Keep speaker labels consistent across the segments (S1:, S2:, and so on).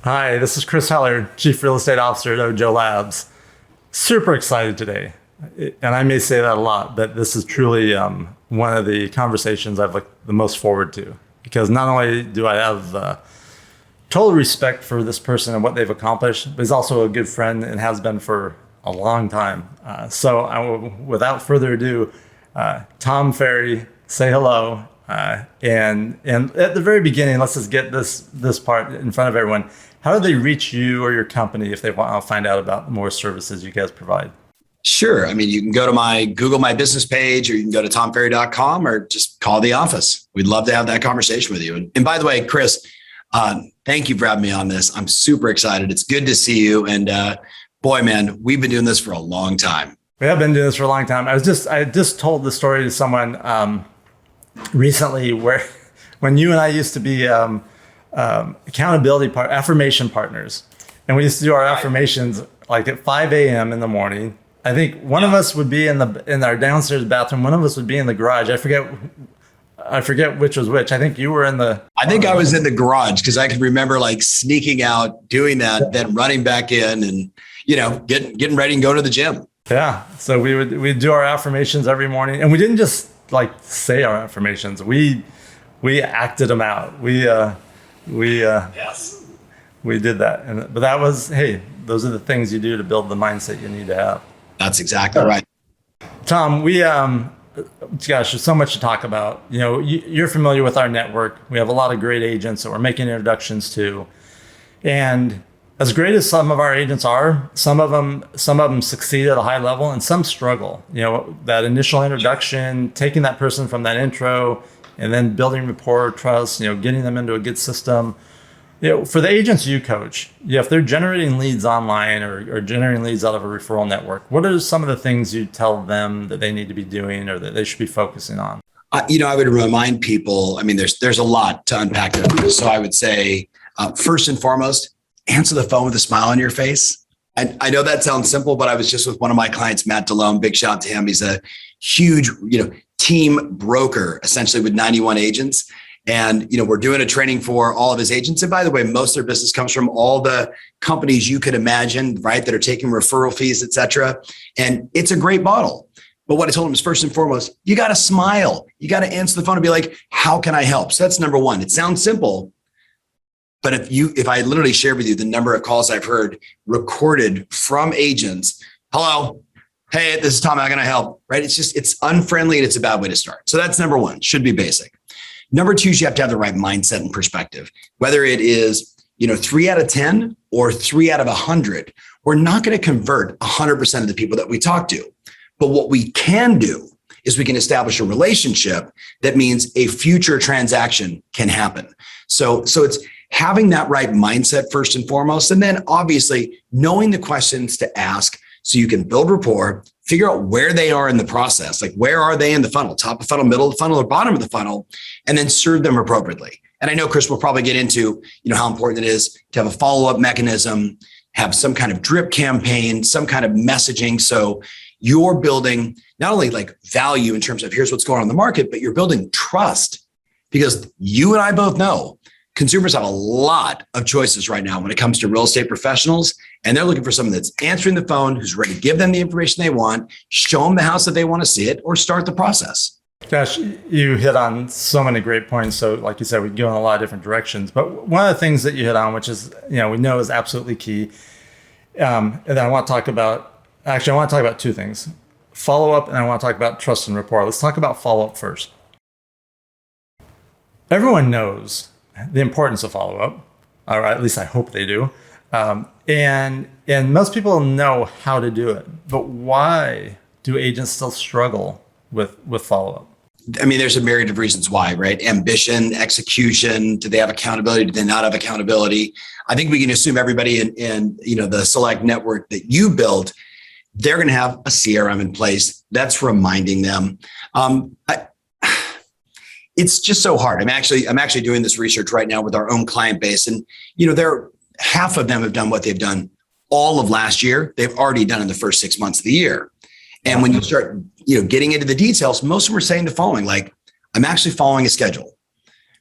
S1: Hi, this is Chris Heller, Chief Real Estate Officer at Ojo Labs. Super excited today. And I may say that a lot, but this is truly one of the conversations I've looked the most forward to. Because not only do I have total respect for this person and what they've accomplished, but he's also a good friend and has been for a long time. Without further ado, Tom Ferry, say hello. And at the very beginning, let's just get this part in front of everyone. How do they reach you or your company if they want to find out about more services you guys provide?
S2: Sure. I mean, you can go to my Google My Business page, or you can go to tomferry.com, or just call the office. We'd love to have that conversation with you. And by the way, Chris, thank you for having me on this. I'm super excited. It's good to see you. And boy, man, we've been doing this for a long time.
S1: We have been doing this for a long time. I just told the story to someone recently where when you and I used to be affirmation partners, and we used to do our affirmations like at 5 a.m. in the morning. I think one of us would be in our downstairs bathroom. One of us would be in the garage. I forget which was which. I think you were in the.
S2: I think I was in the garage because I can remember like sneaking out, doing that, then running back in, and getting ready and going to the gym.
S1: Yeah. So we'd do our affirmations every morning, and we didn't just like say our affirmations. We acted them out. Yes. We did that, but that was, hey, those are the things you do to build the mindset you need to have.
S2: That's exactly right.
S1: Tom, gosh, there's so much to talk about. You're familiar with our network. We have a lot of great agents that we're making introductions to, and as great as some of our agents are, some of them succeed at a high level, and some struggle. That initial introduction, taking that person from that intro, and then building rapport, trust. Getting them into a good system. For the agents you coach, if they're generating leads online or generating leads out of a referral network, what are some of the things you tell them that they need to be doing or that they should be focusing on?
S2: I would remind people. I mean, there's a lot to unpack there. So I would say, first and foremost, answer the phone with a smile on your face. I know that sounds simple, but I was just with one of my clients, Matt DeLome. Big shout out to him. He's a huge, team broker, essentially with 91 agents. And, we're doing a training for all of his agents. And by the way, most of their business comes from all the companies you could imagine, right? That are taking referral fees, et cetera. And it's a great model. But what I told him is, first and foremost, you got to smile. You got to answer the phone and be like, how can I help? So that's number one. It sounds simple. But if I literally shared with you the number of calls I've heard recorded from agents, hello, hey, this is Tom, how can I help? Right? It's unfriendly and it's a bad way to start. So that's number one, should be basic. Number two is you have to have the right mindset and perspective. Whether it is, 3 out of 10 or 3 out of 100, we're not going to convert 100% of the people that we talk to. But what we can do is we can establish a relationship that means a future transaction can happen. So it's having that right mindset first and foremost, and then obviously knowing the questions to ask so you can build rapport, figure out where they are in the process, like where are they in the funnel, top of the funnel, middle of the funnel, or bottom of the funnel, and then serve them appropriately. And I know Chris will probably get into, how important it is to have a follow-up mechanism, have some kind of drip campaign, some kind of messaging. So you're building not only like value in terms of here's what's going on in the market, but you're building trust, because you and I both know consumers have a lot of choices right now when it comes to real estate professionals, and they're looking for someone that's answering the phone, who's ready to give them the information they want, show them the house that they want to see it, or start the process.
S1: Gosh, you hit on so many great points. So like you said, we go in a lot of different directions. But one of the things that you hit on, which is, we know is absolutely key. And then I want to talk about two things: follow-up, and I want to talk about trust and rapport. Let's talk about follow-up first. Everyone knows the importance of follow-up, or at least I hope they do. And most people know how to do it, but why do agents still struggle with follow-up?
S2: I mean, there's a myriad of reasons why, right? Ambition, execution. Do they have accountability? Do they not have accountability? I think we can assume everybody in the select network that you built, they're going to have a CRM in place that's reminding them. It's just so hard. I'm actually doing this research right now with our own client base, and half of them have done what they've done all of last year. They've already done in the first 6 months of the year. And when you start, getting into the details, most of them are saying the following, like, I'm actually following a schedule,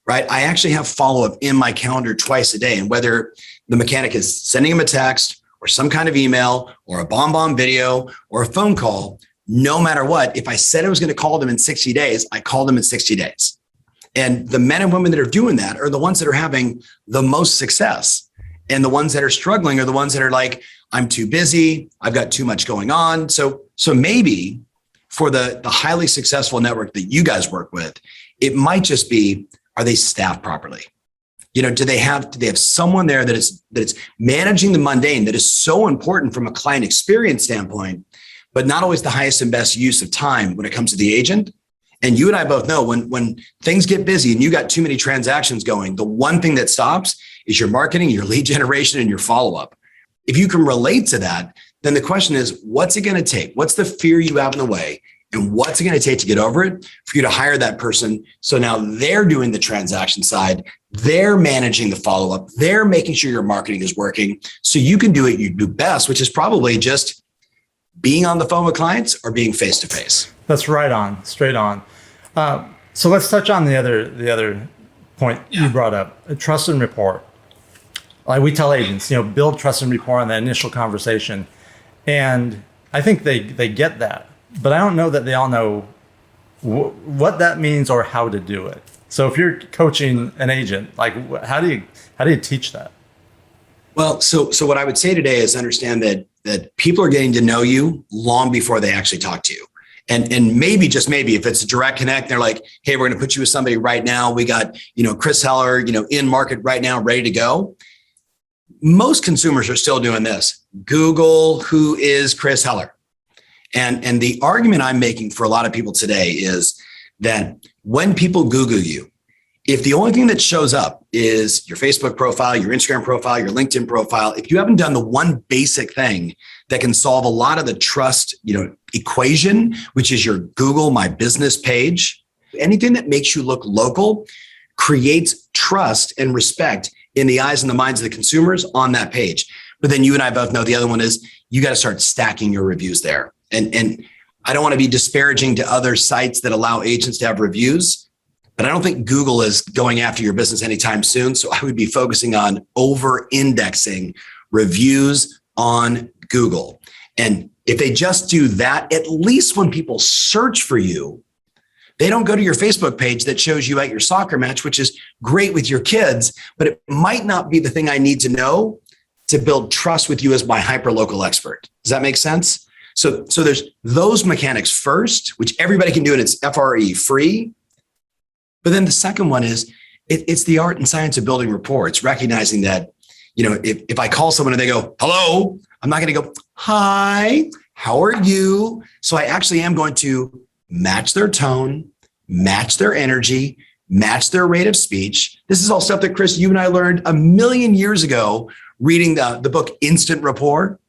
S2: right? I actually have follow-up in my calendar twice a day. And whether the mechanic is sending them a text or some kind of email or a bomb video or a phone call, no matter what, if I said I was going to call them in 60 days, I call them in 60 days. And the men and women that are doing that are the ones that are having the most success. And the ones that are struggling are the ones that are like, I'm too busy. I've got too much going on. So maybe for the highly successful network that you guys work with, it might just be, are they staffed properly? Do they have someone there that is managing the mundane that is so important from a client experience standpoint, but not always the highest and best use of time when it comes to the agent? And you and I both know when things get busy and you got too many transactions going, the one thing that stops is your marketing, your lead generation, and your follow-up. If you can relate to that, then the question is, what's it going to take? What's the fear you have in the way? And what's it going to take to get over it for you to hire that person? So now they're doing the transaction side. They're managing the follow-up. They're making sure your marketing is working. So you can do what you do best, which is probably just being on the phone with clients or being face-to-face.
S1: That's right on, straight on. So let's touch on the other point you brought up, trust and rapport. Like we tell agents, build trust and rapport on that initial conversation. And I think they get that, but I don't know that they all know what that means or how to do it. So if you're coaching an agent, like how do you teach that?
S2: Well, so what I would say today is understand that people are getting to know you long before they actually talk to you. And maybe, just maybe, if it's a direct connect, they're like, hey, we're going to put you with somebody right now. We got, Chris Heller, in market right now, ready to go. Most consumers are still doing this. Google, who is Chris Heller? And the argument I'm making for a lot of people today is that when people Google you, if the only thing that shows up is your Facebook profile, your Instagram profile, your LinkedIn profile, if you haven't done the one basic thing that can solve a lot of the trust, equation, which is your Google My Business page, anything that makes you look local creates trust and respect in the eyes and the minds of the consumers on that page. But then you and I both know the other one is you got to start stacking your reviews there. And I don't want to be disparaging to other sites that allow agents to have reviews, but I don't think Google is going after your business anytime soon. So I would be focusing on over-indexing reviews on Google. And if they just do that, at least when people search for you, they don't go to your Facebook page that shows you at your soccer match, which is great with your kids, but it might not be the thing I need to know to build trust with you as my hyper-local expert. Does that make sense? So there's those mechanics first, which everybody can do, and it's FRE free. But then the second one is it's the art and science of building rapport. It's recognizing that, if I call someone and they go, hello, I'm not going to go, hi, how are you? So I actually am going to match their tone, match their energy, match their rate of speech. This is all stuff that, Chris, you and I learned a million years ago reading the book Instant Rapport,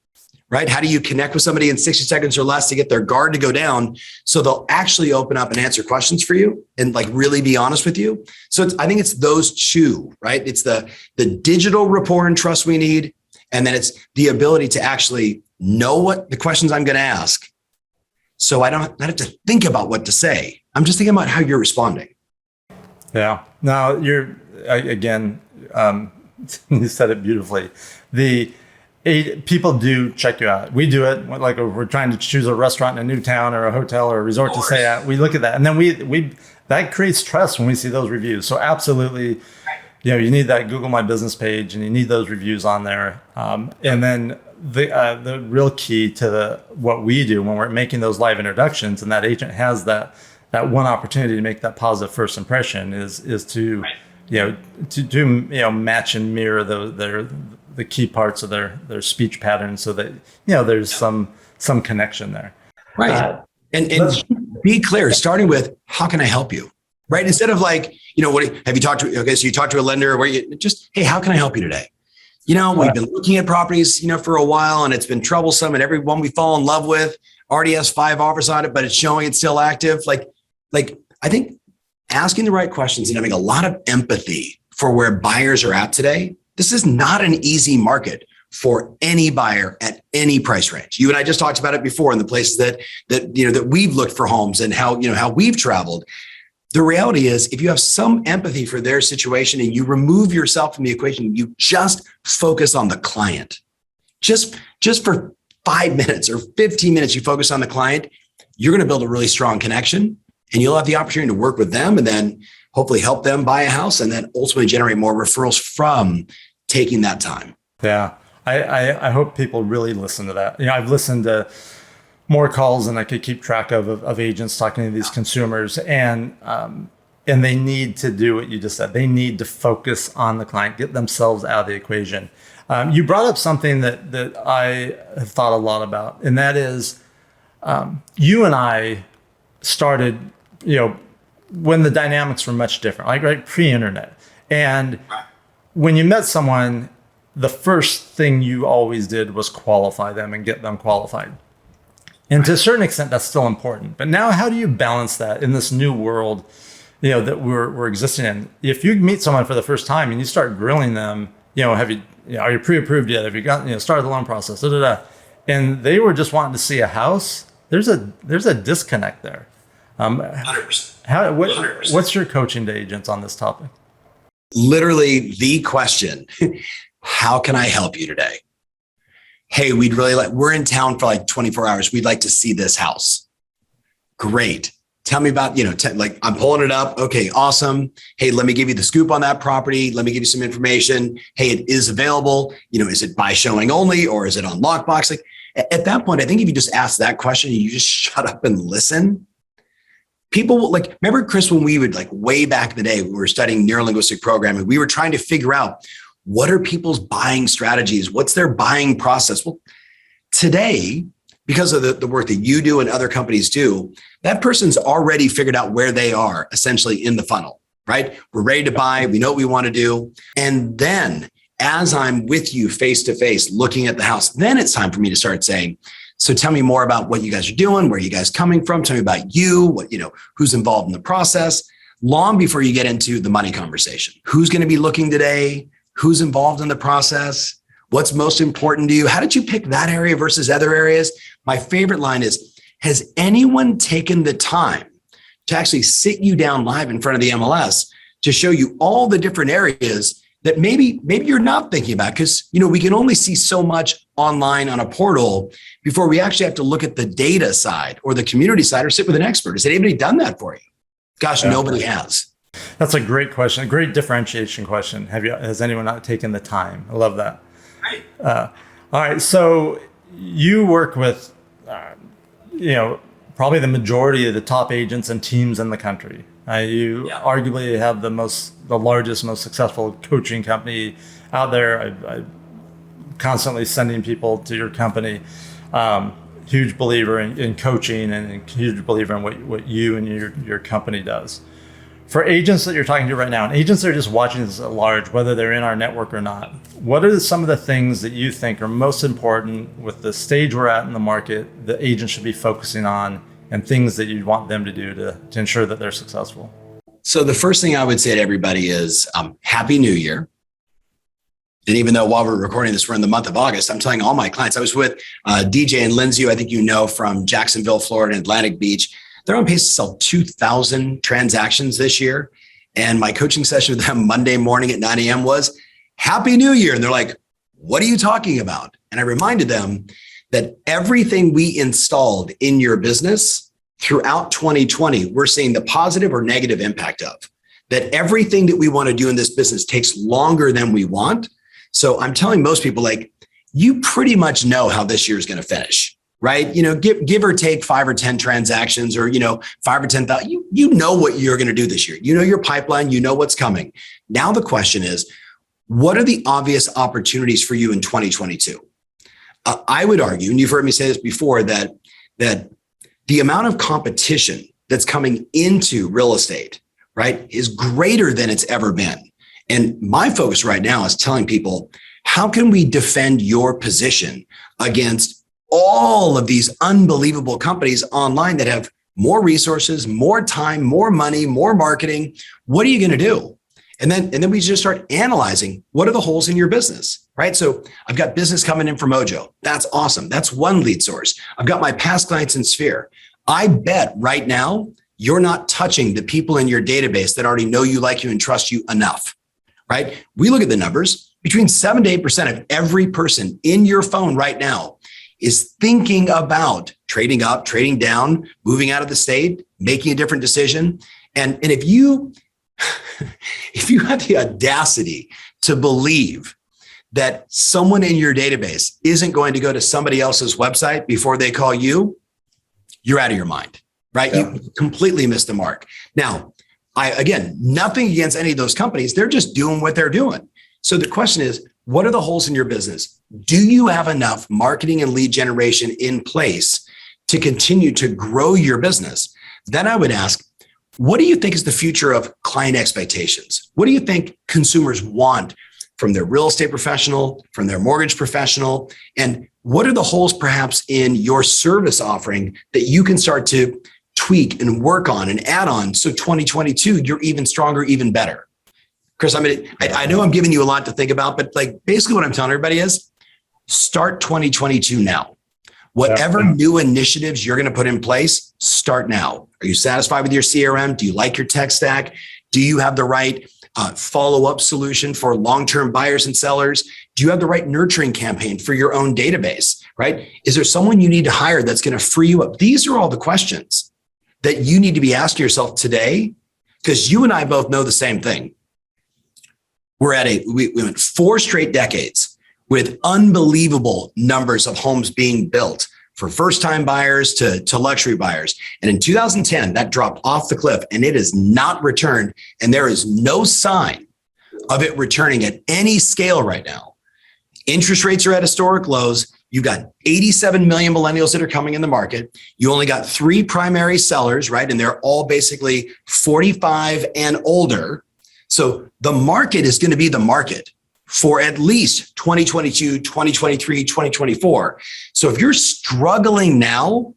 S2: right? How do you connect with somebody in 60 seconds or less to get their guard to go down so they'll actually open up and answer questions for you and like really be honest with you? So I think it's those two, right? It's the digital rapport and trust we need. And then it's the ability to actually know what the questions I'm going to ask. So I don't have to think about what to say. I'm just thinking about how you're responding.
S1: Yeah. Now you said it beautifully. People do check you out. We do it like we're trying to choose a restaurant in a new town or a hotel or a resort to stay at. We look at that, and then we that creates trust when we see those reviews. So absolutely, you need that Google My Business page, and you need those reviews on there. And then the real key to what we do when we're making those live introductions, and that agent has that one opportunity to make that positive first impression is to match and mirror the key parts of their speech patterns so that there's some connection there.
S2: Right. And be clear, starting with how can I help you? Right. Instead of like, what have you talked to? Okay, so you talked to a lender where you just, hey, how can I help you today? We've been looking at properties, for a while, and it's been troublesome, and every one we fall in love with already has 5 offers on it, but it's showing it's still active. Like I think asking the right questions and having a lot of empathy for where buyers are at today. This is not an easy market for any buyer at any price range. You and I just talked about it before in the places that we've looked for homes and how we've traveled. The reality is, if you have some empathy for their situation and you remove yourself from the equation, you just focus on the client. Just for 5 minutes or 15 minutes, you focus on the client, you're going to build a really strong connection, and you'll have the opportunity to work with them and then hopefully help them buy a house and then ultimately generate more referrals from taking that time.
S1: Yeah. I hope people really listen to that. I've listened to more calls than I could keep track of agents talking to these consumers, and they need to do what you just said. They need to focus on the client, get themselves out of the equation. You brought up something that I have thought a lot about, and that is you and I started, when the dynamics were much different, like right pre-internet. And when you met someone, the first thing you always did was qualify them and get them qualified. And to a certain extent, that's still important. But now, how do you balance that in this new world, that we're existing in? If you meet someone for the first time and you start grilling them, are you pre-approved yet? Have you got, started the loan process? And they were just wanting to see a house. There's a disconnect there.
S2: 100%.
S1: What's your coaching to agents on this topic?
S2: Literally the question, how can I help you today? Hey, we're in town for like 24 hours. We'd like to see this house. Great. Tell me about, I'm pulling it up. Okay, awesome. Hey, let me give you the scoop on that property. Let me give you some information. Hey, it is available. Is it by showing only, or is it on lockbox? Like at that point, I think if you just ask that question, you just shut up and listen. People will remember, Chris, when we would way back in the day, we were studying neurolinguistic programming. We were trying to figure out, what are people's buying strategies? What's their buying process? Well, today, because of the work that you do and other companies do, that person's already figured out where they are essentially in the funnel, right? We're ready to buy. We know what we want to do. And then as I'm with you face to face, looking at the house, then it's time for me to start saying, so tell me more about what you guys are doing. Where are you guys coming from? Tell me about you, who's involved in the process, long before you get into the money conversation. Who's going to be looking today? Who's involved in the process? What's most important to you? How did you pick that area versus other areas? My favorite line is, has anyone taken the time to actually sit you down live in front of the MLS to show you all the different areas that maybe you're not thinking about? Because, we can only see so much online on a portal before we actually have to look at the data side or the community side or sit with an expert. Has anybody done that for you? Gosh, nobody has.
S1: That's a great question, a great differentiation question. Has anyone not taken the time? I love that.
S2: Right.
S1: All right. So you work with, probably the majority of the top agents and teams in the country. You arguably have the largest, most successful coaching company out there. I'm constantly sending people to your company. Huge believer in coaching, and a huge believer in what you and your company does. For agents that you're talking to right now, and agents that are just watching this at large, whether they're in our network or not, what are some of the things that you think are most important with the stage we're at in the market that agents should be focusing on, and things that you'd want them to do to ensure that they're successful?
S2: So the first thing I would say to everybody is Happy New Year. And even though while we're recording this, we're in the month of August, I'm telling all my clients, I was with DJ and Lindsay, who I think from Jacksonville, Florida, and Atlantic Beach. They're on pace to sell 2,000 transactions this year. And my coaching session with them Monday morning at 9 a.m. was Happy New Year. And they're like, what are you talking about? And I reminded them that everything we installed in your business throughout 2020, we're seeing the positive or negative impact of. That everything that we want to do in this business takes longer than we want. So I'm telling most people, you pretty much know how this year is going to finish. Right? Give or take 5 or 10 transactions, or, 5 or 10,000, you know what you're going to do this year. You know your pipeline, you know what's coming. Now the question is, what are the obvious opportunities for you in 2022? I would argue, and you've heard me say this before, that the amount of competition that's coming into real estate, right, is greater than it's ever been. And my focus right now is telling people, how can we defend your position against all of these unbelievable companies online that have more resources, more time, more money, more marketing? What are you going to do? And then we just start analyzing, what are the holes in your business, right? So I've got business coming in from Mojo. That's awesome. That's one lead source. I've got my past clients in Sphere. I bet right now you're not touching the people in your database that already know you, like you, and trust you enough, right? We look at the numbers. Between 7 to 8% of every person in your phone right now is thinking about trading up, trading down, moving out of the state, making a different decision. And if you have the audacity to believe that someone in your database isn't going to go to somebody else's website before they call you, you're out of your mind, right? Yeah. You completely missed the mark. Now, again, nothing against any of those companies. They're just doing what they're doing. So the question is, what are the holes in your business? Do you have enough marketing and lead generation in place to continue to grow your business? Then I would ask, what do you think is the future of client expectations? What do you think consumers want from their real estate professional, from their mortgage professional? And what are the holes perhaps in your service offering that you can start to tweak and work on and add on so 2022, you're even stronger, even better? Chris, I know I'm giving you a lot to think about, but like basically what I'm telling everybody is start 2022 now. Whatever new initiatives you're going to put in place, start now. Are you satisfied with your CRM? Do you like your tech stack? Do you have the right follow-up solution for long-term buyers and sellers? Do you have the right nurturing campaign for your own database, right? Is there someone you need to hire that's going to free you up? These are all the questions that you need to be asking yourself today, because you and I both know the same thing. We went 4 straight decades with unbelievable numbers of homes being built for first-time buyers to luxury buyers. And in 2010, that dropped off the cliff and it has not returned. And there is no sign of it returning at any scale right now. Interest rates are at historic lows. You've got 87 million millennials that are coming in the market. You only got 3 primary sellers, right? And they're all basically 45 and older. So the market is going to be the market for at least 2022, 2023, 2024. So if you're struggling now,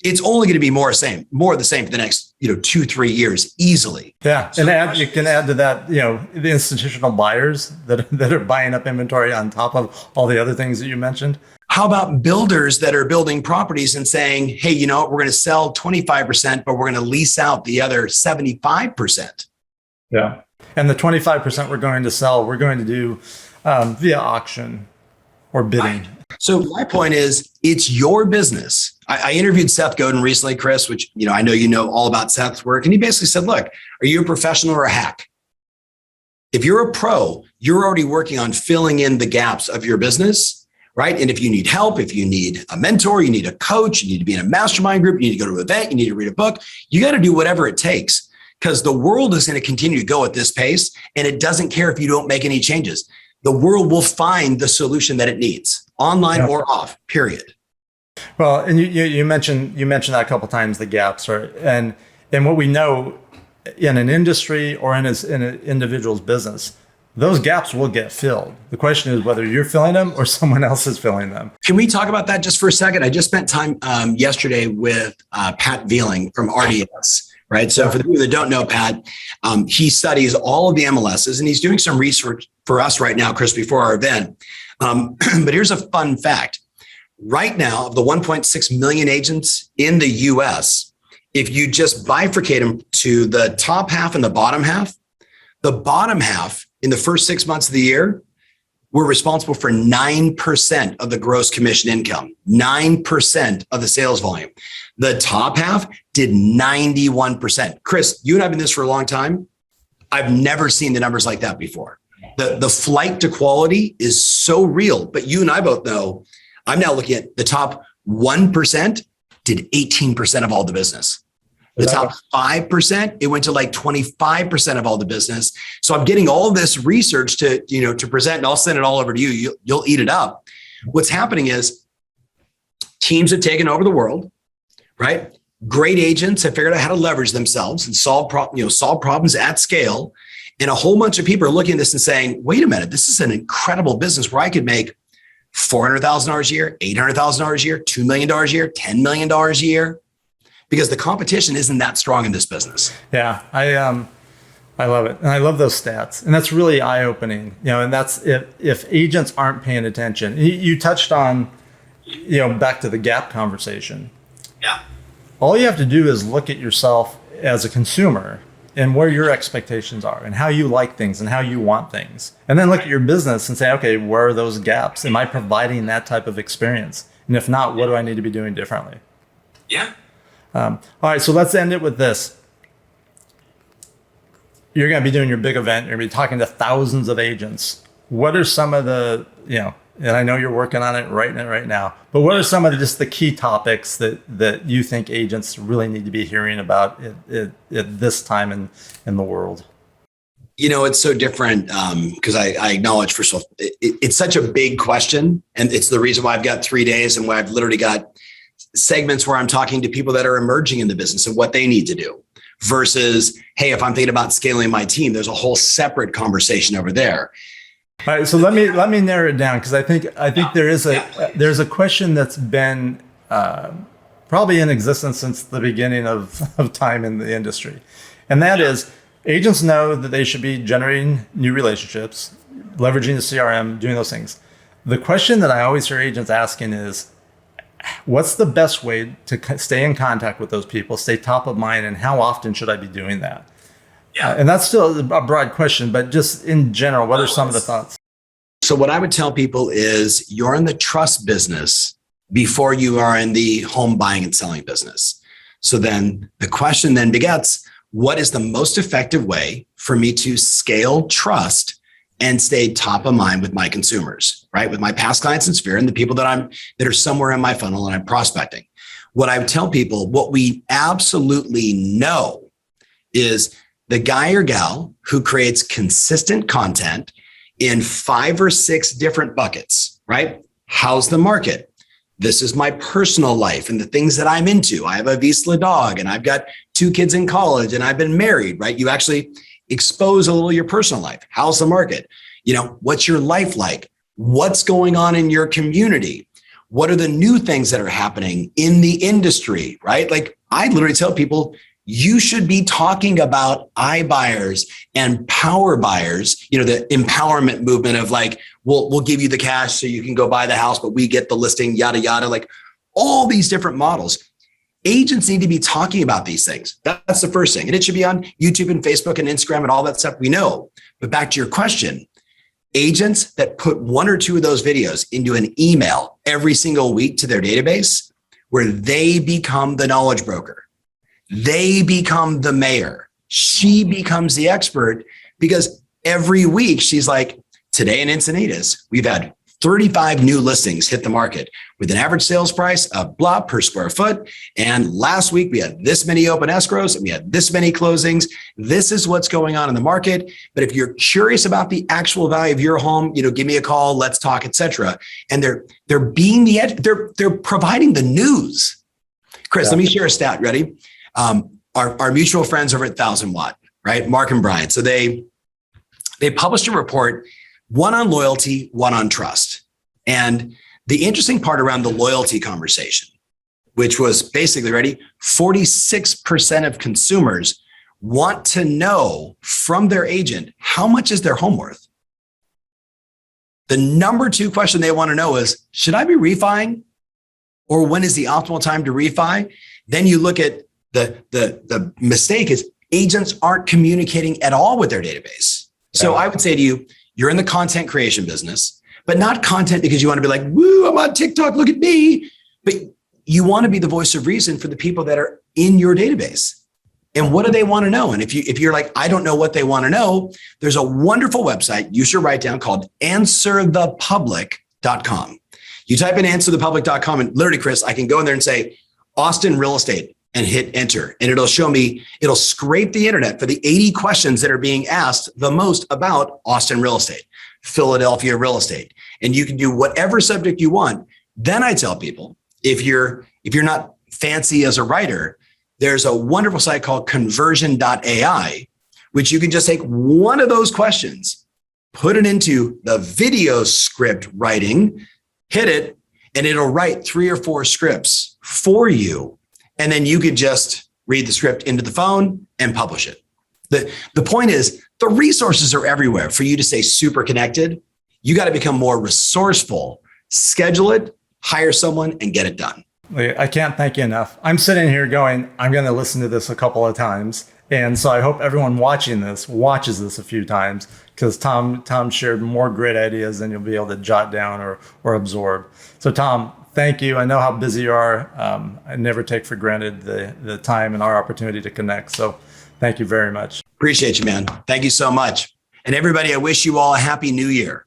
S2: it's only going to be more of the same for the next, 2-3 years easily.
S1: Yeah. So you can add to that, the institutional buyers that are buying up inventory on top of all the other things that you mentioned.
S2: How about builders that are building properties and saying, hey, we're going to sell 25%, but we're going to lease out the other 75%.
S1: Yeah. And the 25% we're going to sell, we're going to do via auction or bidding.
S2: Right. So my point is, it's your business. I interviewed Seth Godin recently, Chris, which, I know you know all about Seth's work. And he basically said, look, are you a professional or a hack? If you're a pro, you're already working on filling in the gaps of your business, right? And if you need help, if you need a mentor, you need a coach, you need to be in a mastermind group, you need to go to an event, you need to read a book, you got to do whatever it takes. Because the world is going to continue to go at this pace, and it doesn't care if you don't make any changes. The world will find the solution that it needs, online or off, period.
S1: Well, and you mentioned that a couple of times, the gaps, right? And what we know in an industry or in an individual's business, those gaps will get filled. The question is whether you're filling them or someone else is filling them.
S2: Can we talk about that just for a second? I just spent time yesterday with Pat Vealing from RDS. Right. So for the people that don't know Pat, he studies all of the MLSs and he's doing some research for us right now, Chris, before our event. But here's a fun fact. Right now, of the 1.6 million agents in the US, if you just bifurcate them to the top half and the bottom half in the first 6 months of the year, we're responsible for 9% of the gross commission income, 9% of the sales volume. The top half did 91%. Chris, you and I have been in this for a long time. I've never seen the numbers like that before. The flight to quality is so real, but you and I both know, I'm now looking at the top 1% did 18% of all the business. The top 5%, it went to like 25% of all the business. So I'm getting all this research to present, and I'll send it all over to you. You'll eat it up. What's happening is teams have taken over the world, right? Great agents have figured out how to leverage themselves and solve problems at scale. And a whole bunch of people are looking at this and saying, wait a minute, this is an incredible business where I could make $400,000 a year, $800,000 a year, $2 million a year, $10 million a year. Because the competition isn't that strong in this business. Yeah,
S1: I love it. And I love those stats. And that's really eye-opening. And that's if agents aren't paying attention. You touched on, back to the gap conversation.
S2: Yeah.
S1: All you have to do is look at yourself as a consumer and where your expectations are and how you like things and how you want things. And then look at your business and say, okay, where are those gaps? Am I providing that type of experience? And if not, what do I need to be doing differently?
S2: Yeah.
S1: All right, so let's end it with this. You're going to be doing your big event. You're going to be talking to thousands of agents. What are some of the, and I know you're working on it right now, but what are some of the key topics that you think agents really need to be hearing about at this time in the world?
S2: It's so different because I acknowledge, first of all, it's such a big question. And it's the reason why I've got 3 days and why I've literally got segments where I'm talking to people that are emerging in the business and what they need to do versus, hey, if I'm thinking about scaling my team, there's a whole separate conversation over there.
S1: All right, so let me narrow it down because I think there's a question that's been probably in existence since the beginning of time in the industry, and that is agents know that they should be generating new relationships, leveraging the CRM, doing those things. The question that I always hear agents asking is, what's the best way to stay in contact with those people, stay top of mind, and how often should I be doing that? Yeah. And that's still a broad question, but just in general, what are some of the thoughts?
S2: So what I would tell people is you're in the trust business before you are in the home buying and selling business. So then the question then begets, what is the most effective way for me to scale trust and stay top of mind with my consumers, right? With my past clients in Sphere and the people that are somewhere in my funnel and I'm prospecting. What I would tell people, what we absolutely know is the guy or gal who creates consistent content in 5 or 6 different buckets, right? How's the market? This is my personal life and the things that I'm into. I have a Vizsla dog and I've got 2 kids in college and I've been married, right? You actually expose a little of your personal life. How's the market? What's your life like? What's going on in your community? What are the new things that are happening in the industry, right? Like I literally tell people, you should be talking about iBuyers and power buyers, the empowerment movement of like, we'll give you the cash so you can go buy the house, but we get the listing, yada, yada, like all these different models. Agents need to be talking about these things. That's the first thing. And it should be on YouTube and Facebook and Instagram and all that stuff we know. But back to your question, agents that put 1 or 2 of those videos into an email every single week to their database, where they become the knowledge broker. They become the mayor. She becomes the expert because every week she's like, today in Encinitas, we've had 35 new listings hit the market with an average sales price of blah per square foot. And last week we had this many open escrows and we had this many closings. This is what's going on in the market. But if you're curious about the actual value of your home, give me a call, let's talk, etc. And they're providing the news. Chris, Let me share a stat. Ready? Our mutual friends over at 1000 Watt, right? Mark and Brian. So they published a report, one on loyalty, one on trust. And the interesting part around the loyalty conversation, which was basically, ready, 46% of consumers want to know from their agent, how much is their home worth? The number 2 question they want to know is, should I be refining? Or when is the optimal time to refi? Then you look at the mistake is agents aren't communicating at all with their database. So I would say to you, you're in the content creation business, but not content because you want to be like, woo, I'm on TikTok, look at me. But you want to be the voice of reason for the people that are in your database. And what do they want to know? And if you're like, I don't know what they want to know, there's a wonderful website you should write down called answerthepublic.com. You type in answerthepublic.com and literally, Chris, I can go in there and say, Austin real estate, and hit enter. And it'll scrape the internet for the 80 questions that are being asked the most about Austin real estate, Philadelphia real estate. And you can do whatever subject you want. Then I tell people, if you're not fancy as a writer, there's a wonderful site called conversion.ai, which you can just take one of those questions, put it into the video script writing, hit it, and it'll write 3 or 4 scripts for you. And then you could just read the script into the phone and publish it. The point is, the resources are everywhere for you to stay super connected. You got to become more resourceful, schedule it, hire someone, and get it done.
S1: Like, I can't thank you enough. I'm sitting here going, I'm going to listen to this a couple of times. And so I hope everyone watching this watches this a few times, because Tom shared more great ideas than you'll be able to jot down or absorb. So Tom, thank you. I know how busy you are. I never take for granted the time and our opportunity to connect. So thank you very much.
S2: Appreciate you, man. Thank you so much. And everybody, I wish you all a happy new year.